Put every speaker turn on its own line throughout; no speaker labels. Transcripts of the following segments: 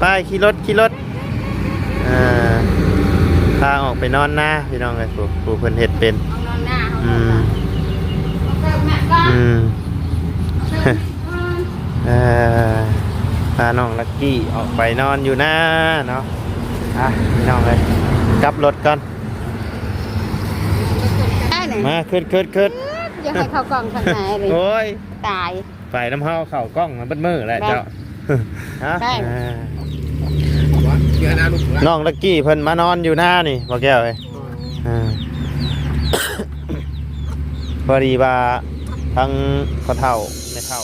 ไปขี่รถพาออกไปนอนหน้าพี่น้องเลยผู้เพิ่นเฮ็ดเป็น
นอนหน้า
พาน้องลักกี้ออกไปนอนอยู่หน้าเนาะพี่น้องเลยกลับรถก่อนมาขึ้น
อย่าให้เข้ากล่องข้างในเลย
โอ้ย
ตาย
ไปน้ำเฮาเข่ากล้องมันเบิ้ลมือแหละเจ้าน้องลักกี้เพิ่นมานอนอยู่หน้านี่บ่แก้วเลยพอดีว่าทั้งพ่อเฒ่าแม่เฒ่า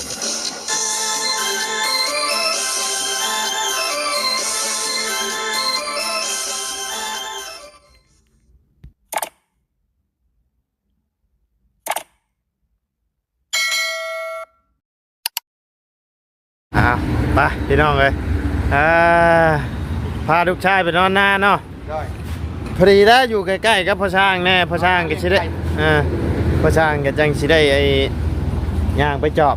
ไปพี่น้องเลยพาลูกชายไปนอนหน้าเนาะพอดีแล้วอยู่ใกล้ๆกับพ่อช่างแน่พ่อช่างก็สิได้พ่อช่างก็จังสิได้ไอ้ย่างไปจอบ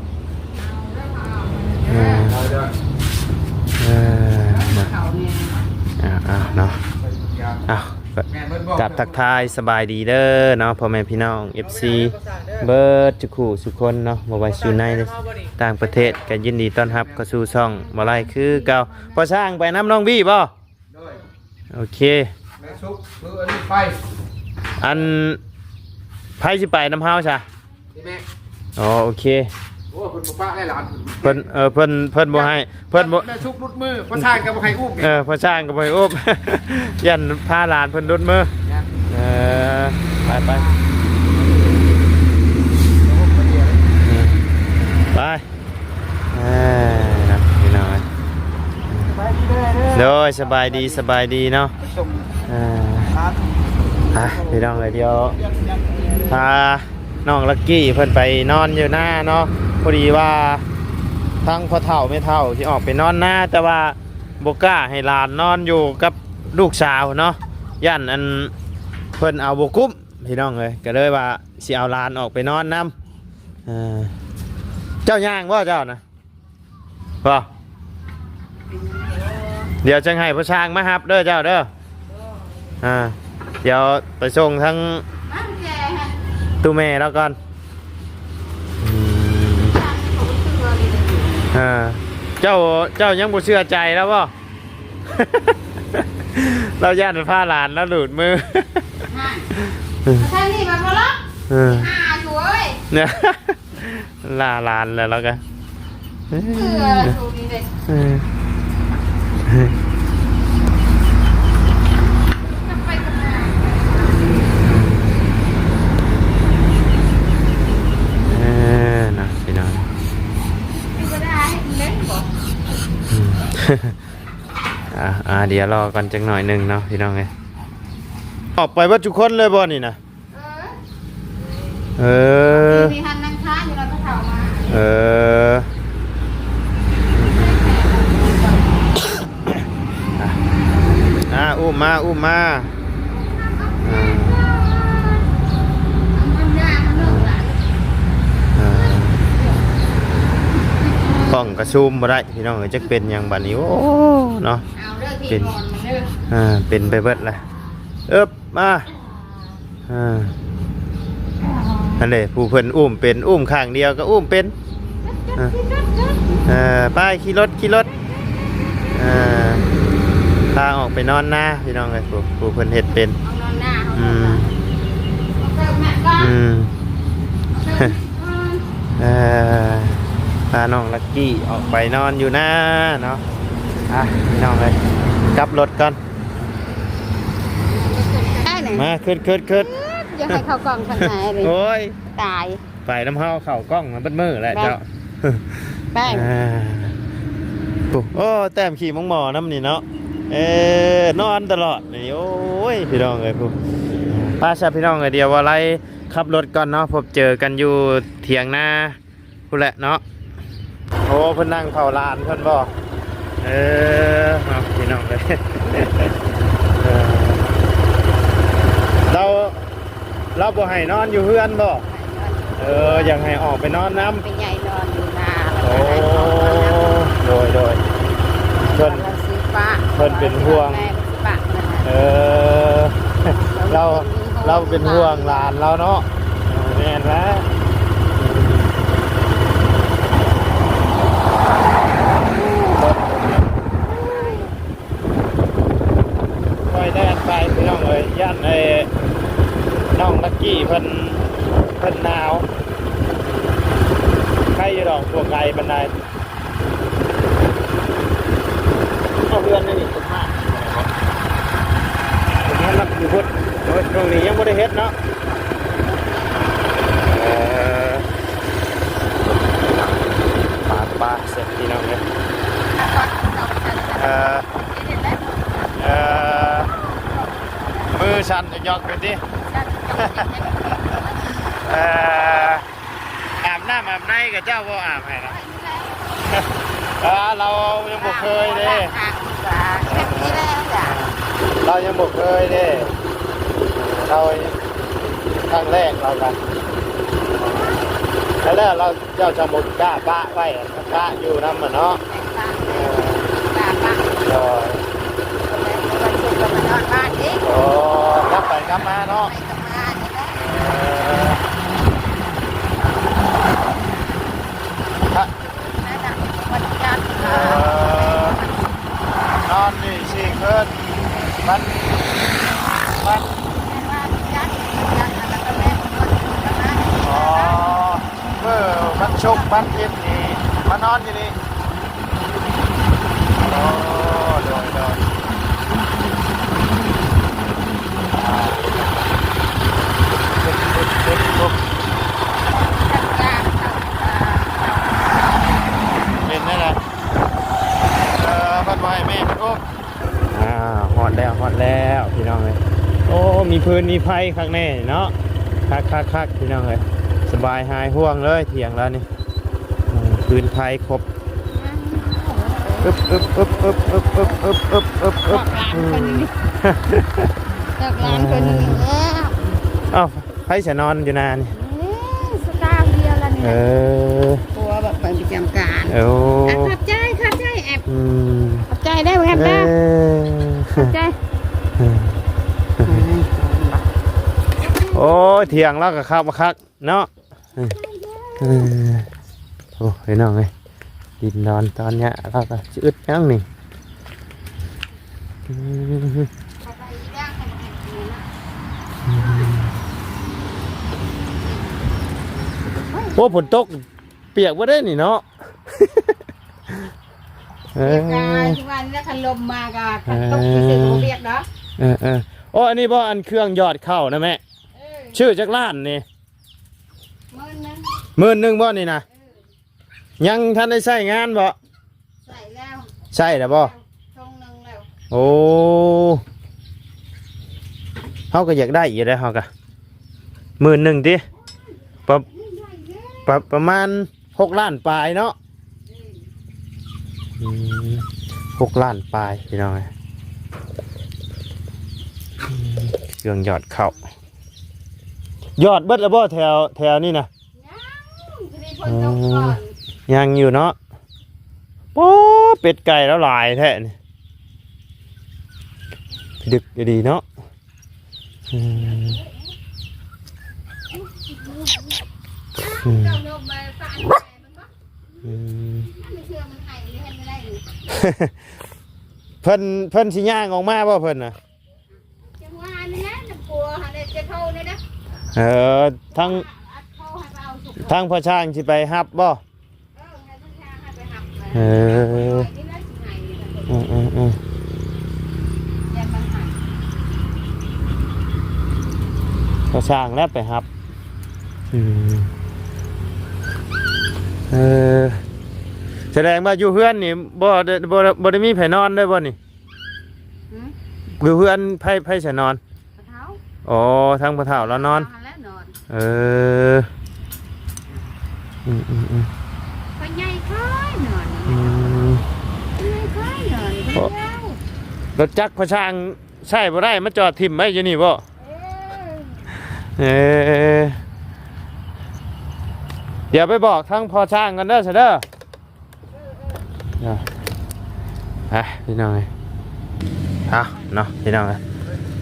เนาะกับทักทายสบายดีเด้อเนาะพ่อแม่พี่น้อง FC เบิร์ดจุขู่สุขคนเนาะบ่ว่าอยู่ในต่างประเทศก็ยินดีต้อนรับเข้าสู่ช่องบ่ไรคือเก่าพอสร้างไปน้ำน้องบี้บ่โอเคอันไผสิไปน้ำเฮาซะอ๋อโอเค
โอ้เพิ่นบ่ปะได้หลาน
เพิ่นบ่ให้เพิ่นบ่
ได้ชุบรุดมือพ่อช่างก็บ่ให้อุ้ม
พ่อช่างก็บ่ให้อุ้มยันพาหลานเพิ่นรุดมือไปพี่น้อยโดยสบายดีเนาะพี่น้องเลยเดียวพาน้องลักกี้เพิ่นไปนอนอยู่หน้าเนาะพอดีว่าทั้งพ่อเฒ่าแม่เฒ่าที่ออกไปนอนหน้าแต่ว่าบ่กล้าให้หลานนอนอยู่กับลูกสาวเนาะย่านอันเพิ่นเอาบ่กุ้มพี่น้องเลยก็เลยว่าสิเอาหลานออกไปนอนนำเจ้าย่างบ่เจ้านะบ่เดี๋ยวจังให้พ่อช้างมารับเด้อเจ้าเด้อเดี๋ยวไปส่งทั้งตู้แม่แล้วก่อนเจ้ายังบ่เชื่อใจแล้วบ่ เราย่านผ้าหลานแล้วหลุดมือ
ใช่นี่มาบ่ล่ะสวย
เนี่ยลาหลานแล้วกัน
ดูดีเลย
นะพี่น้องเดี๋ยวรอกันจังหน่อยหนึ่งเนาะพี่น้องไงออกไปว่าทุกคนเลยบ่นี่นะ
มีหันนั่งค้าอยู่เราก็เฒ่า
มาอุ้มมาป้องกระซุ่มมาได้พี่น้องจะเป็นอย่างบัดนี้โอ้เนาะเป็นไปเบิดละมาอันนี้ผู้เพิ่นอุ้มเป็นอุ้มข้างเดียวก็อุ้มเป็นไปขี่รถพาออกไปนอนหน้าพี่น้องเลยผู้เพิ่นเฮ็ดเป็นพาน้องลักกี้ออกไปนอนอยู่หน้าเนาะพี่น้องเลยกลับรถก่อนมาขึ้น
อย่าให้เข้ากล่องข้างในเลย
โอ้ย
ตาย
ไปน้ำเฮาเข่ากล้องมันเบิ้ลมือแหละเจ้าโอ้แต้มขี่มอน้ำนี่เนาะนอนตลอดนี่โอ้ยพี่น้องเลยป้าชาพี่น้องเลยเดียวว่าไรขับรถก่อนเนาะพบเจอกันอยู่เถียงหน้าพูดแหละเนาะโอ้เพิ่นนั่งเผาลานเพิ่นบอกพี่น้องเลยเราบ่ให้นอนอยู่เฮือนบ่อยากให้ออกไปนอนน้ำ
ไปใหญ่นอนอยู่นา
โอ้โดยช พิ่นเป็นห่วง
แม่ปากนั่นน่ะ
เออ เราเป็นห่วงหลานเราเนาะแม่นแล้วค่อยได้ไปพี่น้องเอ้ยย่านน้องลักกี้เพิ่นหนาวใครอยู่ดอกตัวไกลบันไดเอาเรือนนี่สุดมากผมว่ารับอยู่พุ่นตรงนี้ยังไม่ได้เฮ็ดเนาะปลาเสร็จพี่น้องเลยมือชันจะยอกไปดิอาบน้ำอาบในกับเจ้าบ่อาบให้นะเรายังบ่เคยเด้เรายังบ่เคยเด้เราครั้งแรกเรากันแล้วเราเจ้าจะหมดกล้าปะไว้กล้าอยู่น้ำมันเนาะโอ้กลับไปกลับมาเนาะนอนนี่สิเกินมันอ๋อเมื่อมันชกมันเย็นนี่มานอนที่นี่โอ้โดยเป็นได้เลยพันไว้แม่พันอุ้มหอดแล้วพี่น้องเลยโอ้มีพื้นมีไฟข้างในเนาะคักพี่น้องเลยสบายหายห่วงเลยเถียงแล้วนี่พื้นไฟครบอึบ
ร้านคนนี้แล้ว
อ้าวไฟจะนอนอยู่นานนี่
สตาร์เดียวละเนี่ย
ก
ลัวแบบเป็นประจำการ ขับใจแอบขับใจได้เหมือนกันนะขับใจ
โอ้เถียงแล้วก็คักเนาะโอ้ยน้องเลยดินนอนตอนเนี้ยเราก็ชืดนั่งนี่โอ้ฝนตกเปียกว่าได้นี่เนาะ
ทุกวันนี้คันลมมาก็ตกที่สึกเปียกเนาะ
โอ้อันนี้บ่อันเครื่องยอดเข้านะแม่ชื่อจากล้านนี่10,000บ่นี่นะยังท่านได้ใช้งานบ่
ใส่แล้ว
ใช่แล้วบ่
ช่องนึงแล้ว
โอ้เฮาก็อยากได้อยู่ได้เฮาก็10,000ติประมาณ6 ล้านปลายเนาะ6 ล้านปลายพี่น้องเครื่องยอดเข้ายอดเบิดแล้วบ่แถวนี่นะยังอยู่เนาะโอ้เป็ดไก่แล้วหลายแท้นี่ดึกดีเนาะเพิ่นสิย่างออกมาบ่เพิ่นน่ะ
จังหวะนี้นะจะกลัวหาได้จะเข้าได้นะ
ทั้งพ่อช่างสิไปฮับบ่พ่อช่างแล้วไปฮับแสดงว่าอยู่เฮือนนี่บ่ได้มีไผนอนได้บ่นี่อยู่เฮือนไผจะนอนอ๋อทางพ่อเฒ่าแล้วนอน
ไปใหญ่ค่อยหน่อยใหญ่ค่อยหน่อย
รถจักรพ่อช่างใช่บ่ได้มาจอดทิ่มไว้อยู่นี่บ่เดี๋ยวไปบอกทั้งพ่อช่างกันเด้อเด้อพี่น้อง เอาเนาะพี่น้อง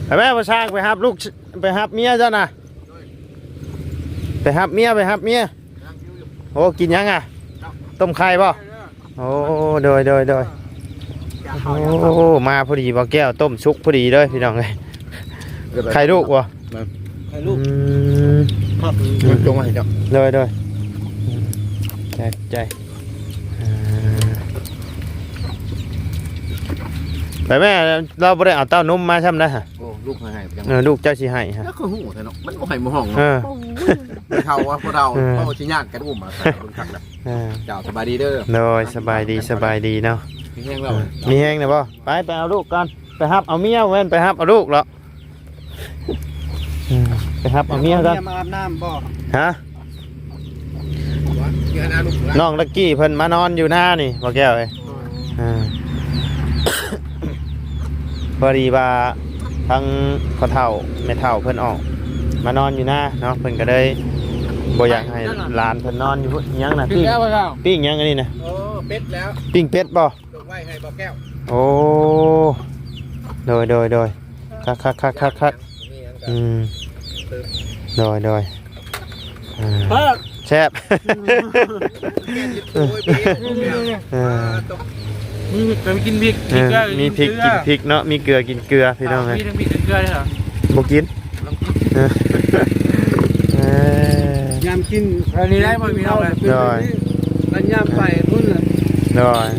ไปแม่ประชากไปฮับลูกไปฮับเมียเจ้าน่ะไปฮับเมียโอ้กินยังอ่ะต้มไข่ป่ะโอ้โดยโอ้มาพอดีบ่แก้วต้มซุกพอดีเลยพี่น้องเลยไข่ลูกวะ
ไข่ลูก
ครับ
จงมาให้เจ้า
โดยใจไปแม่เราบ่ได้เอาเต้านมมาใช่ไหมฮะ
โอ้ลูกให้ยัง
ลูกเจ้าสิให้ฮะ
แล้วก็หูแต่เนาะมันบ่ให้บ่ห้อง
เอ
เนาะ
อ
ไม่เท่าว่าพวกเราเพราะว่าสิญาติกันอุ้มมาใส่เบิ่งคักแล้ว เจ้าสบายดีเด้อ
โดยสบายดีเนาะ
มีแห้งแล้ว
มีแห้งนะบ่ไปเอาลูกกันไปฮับเอาเมียเว้นไปฮับเอาลูกเหรอไปฮับเอาเมียกัน
มาอาบน้ำบ่
ฮะ
เดี๋ยวนะลูก
น้องลักกี้เพิ่นมานอนอยู่หน้านี่บ่แก้วเอ้ยพอดีว่าทั้งพ่อเฒ่าแม่เฒ่าเพิ่นออกมานอนอยู่หน้าเนาะเพิ่นก็เลยบ่อยากให้หลานเพิ่นนอนอยู่หยังน่ะ
ปิ้งแล้วเปล่า
ปิ้งหยังอันนี้น่ะ
โอ้เป็ดแล้ว
ปิ้งเป็ดบ่
ลงไว้ให้บ่แก้ว
โอ้โดยคักโดยแซ่บ
ไปกินพริก
มีพริกกินพริกเนาะมีเกลือกินเกลือพี่น้องไง
มีทั้งพริกทั้งเกลือเลยเหรอ
บ่กิน
ยามกิน
อันนี้ได้บ่มีน้องเลย
แล้วยามไปพุ่นน่ะ
โดย